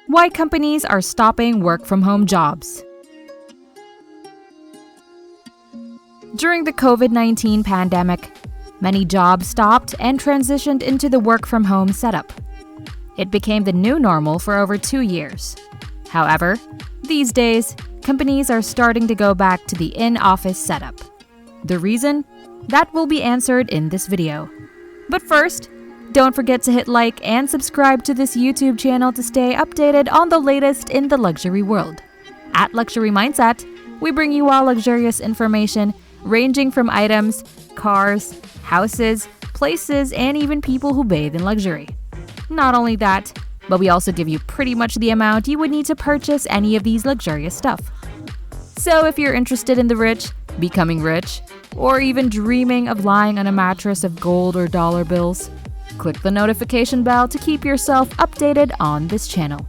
Why companies are stopping work-from-home jobs. During the COVID-19 pandemic, many jobs stopped and transitioned into the work-from-home setup. It became the new normal for over 2 years. However, these days, companies are starting to go back to the in-office setup. The reason? That will be answered in this video. But first, don't forget to hit like and subscribe to this YouTube channel to stay updated on the latest in the luxury world. At Luxury Mindset, we bring you all luxurious information ranging from items, cars, houses, places, and even people who bathe in luxury. Not only that, but we also give you pretty much the amount you would need to purchase any of these luxurious stuff. So if you're interested in the rich, becoming rich, or even dreaming of lying on a mattress of gold or dollar bills, click the notification bell to keep yourself updated on this channel.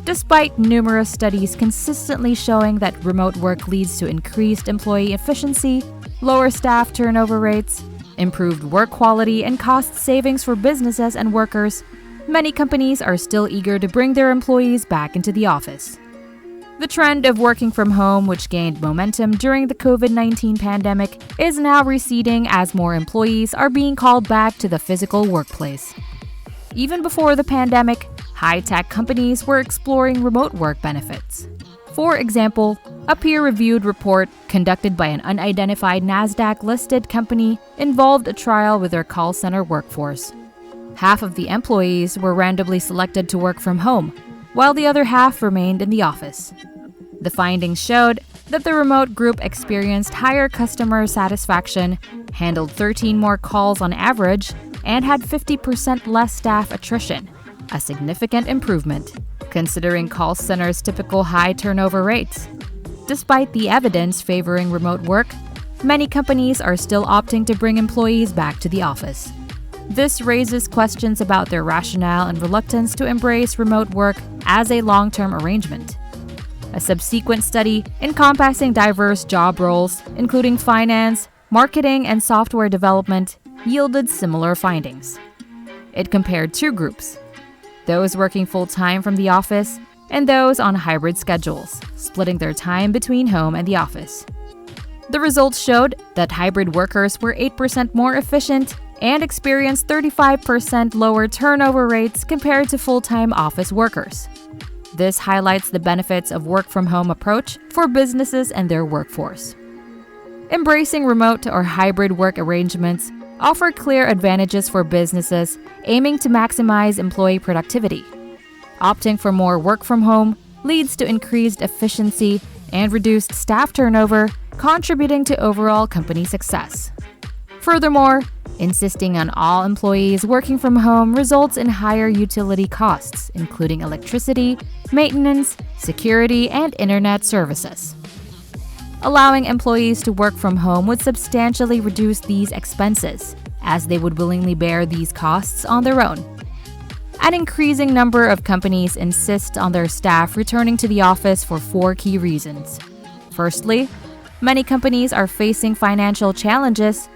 Despite numerous studies consistently showing that remote work leads to increased employee efficiency, lower staff turnover rates, improved work quality, and cost savings for businesses and workers, many companies are still eager to bring their employees back into the office. The trend of working from home, which gained momentum during the COVID-19 pandemic, is now receding as more employees are being called back to the physical workplace. Even before the pandemic, high-tech companies were exploring remote work benefits. For example, a peer-reviewed report conducted by an unidentified NASDAQ-listed company involved a trial with their call center workforce. Half of the employees were randomly selected to work from home, while the other half remained in the office. The findings showed that the remote group experienced higher customer satisfaction, handled 13 more calls on average, and had 50% less staff attrition, a significant improvement, considering call centers' typical high turnover rates. Despite the evidence favoring remote work, many companies are still opting to bring employees back to the office. This raises questions about their rationale and reluctance to embrace remote work as a long-term arrangement. A subsequent study encompassing diverse job roles, including finance, marketing, and software development, yielded similar findings. It compared two groups: those working full-time from the office and those on hybrid schedules, splitting their time between home and the office. The results showed that hybrid workers were 8% more efficient and experienced 35% lower turnover rates compared to full-time office workers. This highlights the benefits of work-from-home approach for businesses and their workforce. Embracing remote or hybrid work arrangements offer clear advantages for businesses aiming to maximize employee productivity. Opting for more work from home leads to increased efficiency and reduced staff turnover, contributing to overall company success. Furthermore, insisting on all employees working from home results in higher utility costs, including electricity, maintenance, security, and internet services. Allowing employees to work from home would substantially reduce these expenses, as they would willingly bear these costs on their own. An increasing number of companies insist on their staff returning to the office for 4 key reasons. Firstly, many companies are facing financial challenges,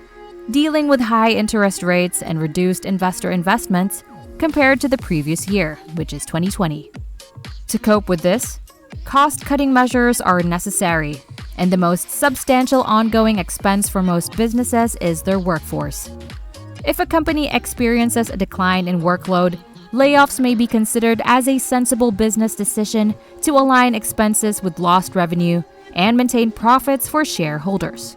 dealing with high interest rates and reduced investor investments compared to the previous year, which is 2020. To cope with this, cost-cutting measures are necessary, and the most substantial ongoing expense for most businesses is their workforce. If a company experiences a decline in workload, layoffs may be considered as a sensible business decision to align expenses with lost revenue and maintain profits for shareholders.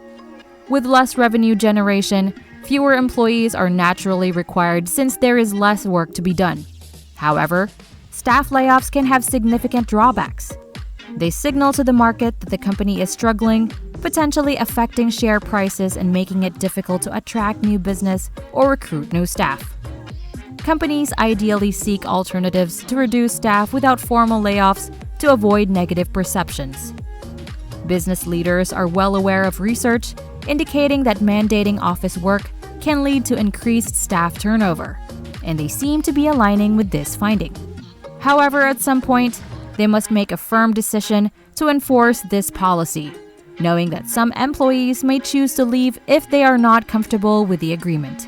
With less revenue generation, fewer employees are naturally required since there is less work to be done. However, staff layoffs can have significant drawbacks. They signal to the market that the company is struggling, potentially affecting share prices and making it difficult to attract new business or recruit new staff. Companies ideally seek alternatives to reduce staff without formal layoffs to avoid negative perceptions. Business leaders are well aware of research indicating that mandating office work can lead to increased staff turnover, and they seem to be aligning with this finding. However, at some point, they must make a firm decision to enforce this policy, knowing that some employees may choose to leave if they are not comfortable with the agreement.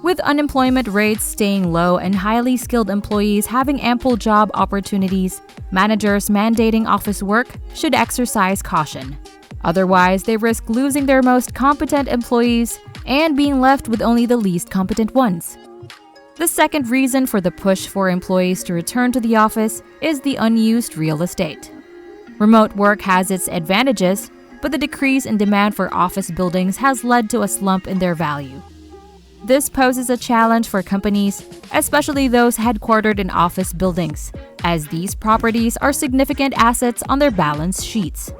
With unemployment rates staying low and highly skilled employees having ample job opportunities, managers mandating office work should exercise caution. Otherwise, they risk losing their most competent employees and being left with only the least competent ones. The second reason for the push for employees to return to the office is the unused real estate. Remote work has its advantages, but the decrease in demand for office buildings has led to a slump in their value. This poses a challenge for companies, especially those headquartered in office buildings, as these properties are significant assets on their balance sheets.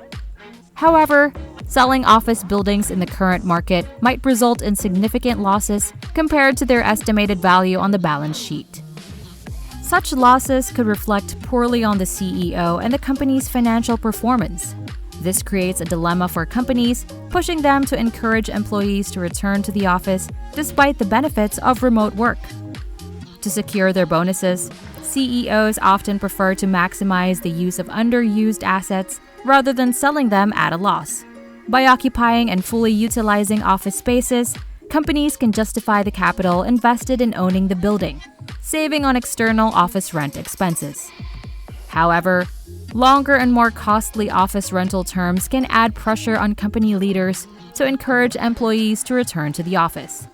However, selling office buildings in the current market might result in significant losses compared to their estimated value on the balance sheet. Such losses could reflect poorly on the CEO and the company's financial performance. This creates a dilemma for companies, pushing them to encourage employees to return to the office despite the benefits of remote work. To secure their bonuses, CEOs often prefer to maximize the use of underused assets rather than selling them at a loss. By occupying and fully utilizing office spaces, companies can justify the capital invested in owning the building, saving on external office rent expenses. However, longer and more costly office rental terms can add pressure on company leaders to encourage employees to return to the office.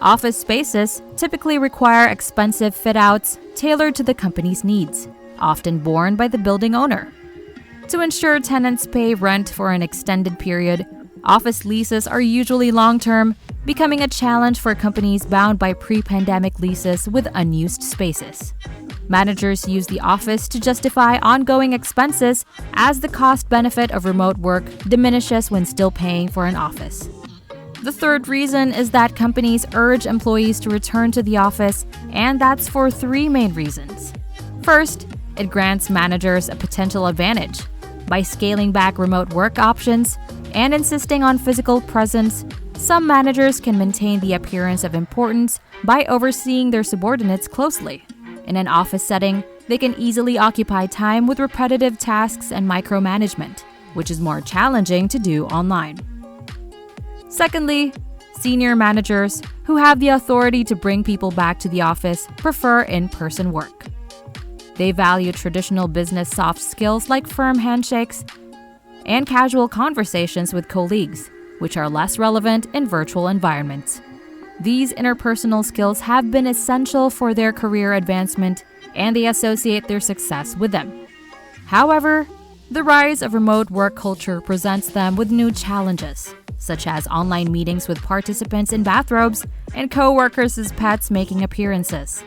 Office spaces typically require expensive fit-outs tailored to the company's needs, often borne by the building owner. To ensure tenants pay rent for an extended period, office leases are usually long-term, becoming a challenge for companies bound by pre-pandemic leases with unused spaces. Managers use the office to justify ongoing expenses as the cost-benefit of remote work diminishes when still paying for an office. The third reason is that companies urge employees to return to the office, and that's for three main reasons. First, it grants managers a potential advantage. By scaling back remote work options and insisting on physical presence, some managers can maintain the appearance of importance by overseeing their subordinates closely. In an office setting, they can easily occupy time with repetitive tasks and micromanagement, which is more challenging to do online. Secondly, senior managers who have the authority to bring people back to the office prefer in-person work. They value traditional business soft skills like firm handshakes and casual conversations with colleagues, which are less relevant in virtual environments. These interpersonal skills have been essential for their career advancement, and they associate their success with them. However, the rise of remote work culture presents them with new challenges, such as online meetings with participants in bathrobes and co-workers as pets making appearances.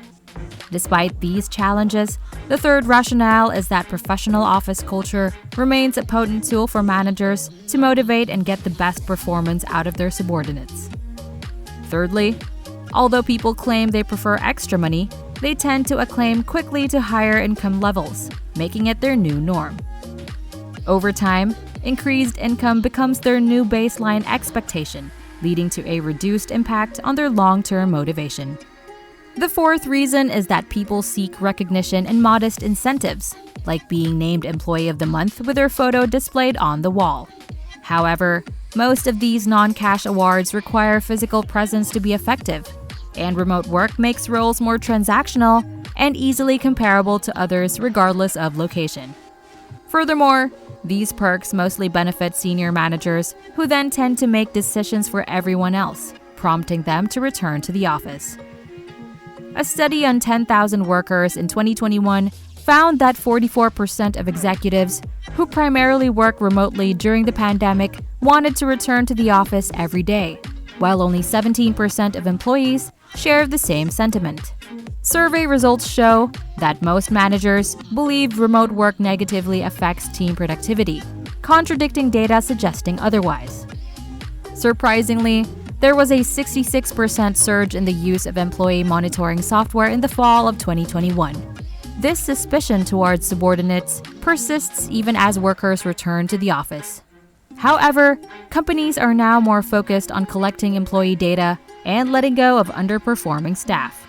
Despite these challenges, the third rationale is that professional office culture remains a potent tool for managers to motivate and get the best performance out of their subordinates. Thirdly, although people claim they prefer extra money, they tend to acclaim quickly to higher income levels, making it their new norm. Over time, increased income becomes their new baseline expectation, leading to a reduced impact on their long-term motivation. The fourth reason is that people seek recognition and modest incentives, like being named Employee of the Month with their photo displayed on the wall. However, most of these non-cash awards require physical presence to be effective, and remote work makes roles more transactional and easily comparable to others regardless of location. Furthermore, these perks mostly benefit senior managers who then tend to make decisions for everyone else, prompting them to return to the office. A study on 10,000 workers in 2021 found that 44% of executives who primarily work remotely during the pandemic wanted to return to the office every day, while only 17% of employees shared the same sentiment. Survey results show that most managers believe remote work negatively affects team productivity, contradicting data suggesting otherwise. Surprisingly, there was a 66% surge in the use of employee monitoring software in the fall of 2021. This suspicion towards subordinates persists even as workers return to the office. However, companies are now more focused on collecting employee data and letting go of underperforming staff.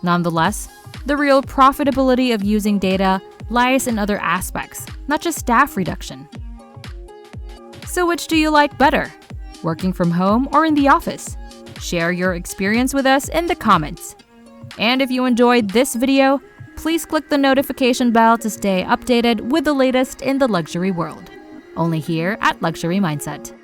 Nonetheless, the real profitability of using data lies in other aspects, not just staff reduction. So which do you like better? Working from home or in the office? Share your experience with us in the comments. And if you enjoyed this video, please click the notification bell to stay updated with the latest in the luxury world. Only here at Luxury Mindset.